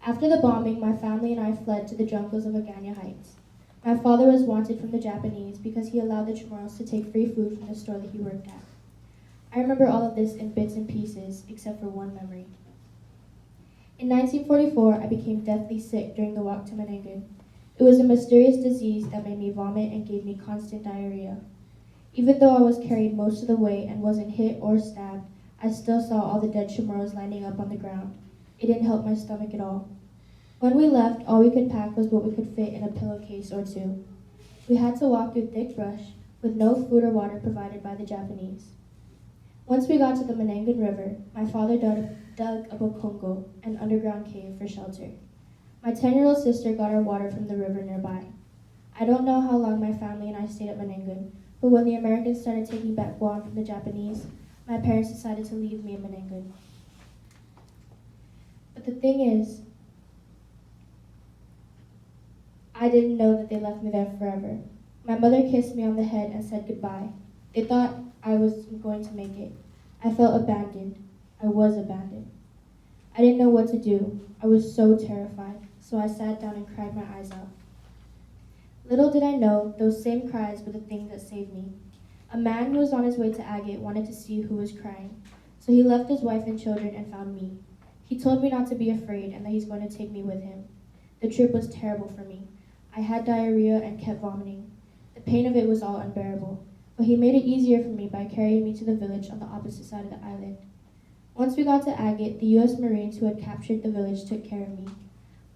After the bombing, my family and I fled to the jungles of Aganya Heights. My father was wanted from the Japanese because he allowed the Chamorros to take free food from the store that he worked at. I remember all of this in bits and pieces, except for one memory. In 1944, I became deathly sick during the walk to Menangan. It was a mysterious disease that made me vomit and gave me constant diarrhea. Even though I was carried most of the way and wasn't hit or stabbed, I still saw all the dead Chamorros lining up on the ground. It didn't help my stomach at all. When we left, all we could pack was what we could fit in a pillowcase or two. We had to walk through thick brush with no food or water provided by the Japanese. Once we got to the Menangan River, my father dug a bokongo, an underground cave, for shelter. My 10-year-old sister got our water from the river nearby. I don't know how long my family and I stayed at Menangan, but when the Americans started taking back Guam from the Japanese, my parents decided to leave me in Menangan. But the thing is, I didn't know that they left me there forever. My mother kissed me on the head and said goodbye. They thought I wasn't going to make it. I felt abandoned. I was abandoned. I didn't know what to do. I was so terrified, so I sat down and cried my eyes out. Little did I know, those same cries were the thing that saved me. A man who was on his way to Agate wanted to see who was crying, so he left his wife and children and found me. He told me not to be afraid and that he's going to take me with him. The trip was terrible for me. I had diarrhea and kept vomiting. The pain of it was all unbearable, but he made it easier for me by carrying me to the village on the opposite side of the island. Once we got to Agate, the U.S. Marines who had captured the village took care of me.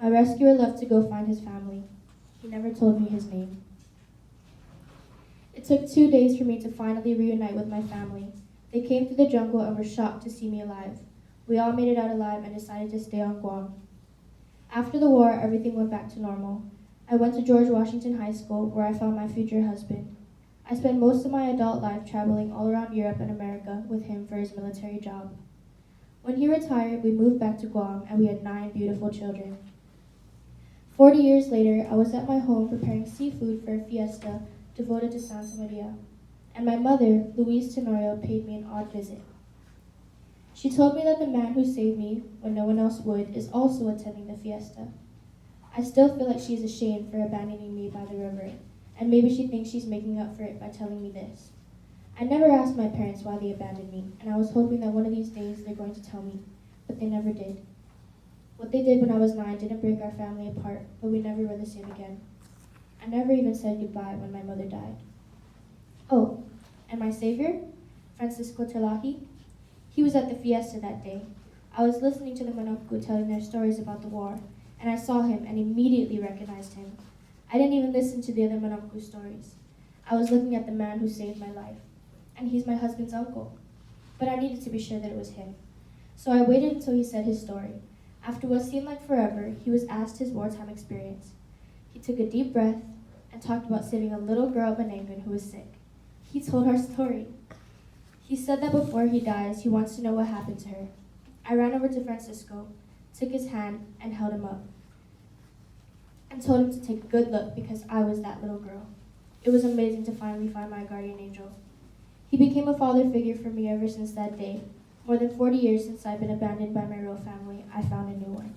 My rescuer left to go find his family. He never told me his name. It took 2 days for me to finally reunite with my family. They came through the jungle and were shocked to see me alive. We all made it out alive and decided to stay on Guam. After the war, everything went back to normal. I went to George Washington High School, where I found my future husband. I spent most of my adult life traveling all around Europe and America with him for his military job. When he retired, we moved back to Guam, and we had 9 beautiful children. 40 years later, I was at my home preparing seafood for a fiesta devoted to Santa Maria, and my mother, Louise Tenorio, paid me an odd visit. She told me that the man who saved me, when no one else would, is also attending the fiesta. I still feel like she's ashamed for abandoning me by the river, and maybe she thinks she's making up for it by telling me this. I never asked my parents why they abandoned me, and I was hoping that one of these days they're going to tell me, but they never did. What they did when I was 9 didn't break our family apart, but we never were the same again. I never even said goodbye when my mother died. Oh, and my savior, Francisco Telahi, he was at the fiesta that day. I was listening to the Manokku telling their stories about the war, and I saw him and immediately recognized him. I didn't even listen to the other Manokku stories. I was looking at the man who saved my life, and he's my husband's uncle. But I needed to be sure that it was him. So I waited until he said his story. After what seemed like forever, he was asked his wartime experience. He took a deep breath and talked about saving a little girl at Menangan who was sick. He told our story. He said that before he dies, he wants to know what happened to her. I ran over to Francisco, took his hand, and held him up, and told him to take a good look because I was that little girl. It was amazing to finally find my guardian angel. He became a father figure for me ever since that day. More than 40 years since I've been abandoned by my real family, I found a new one.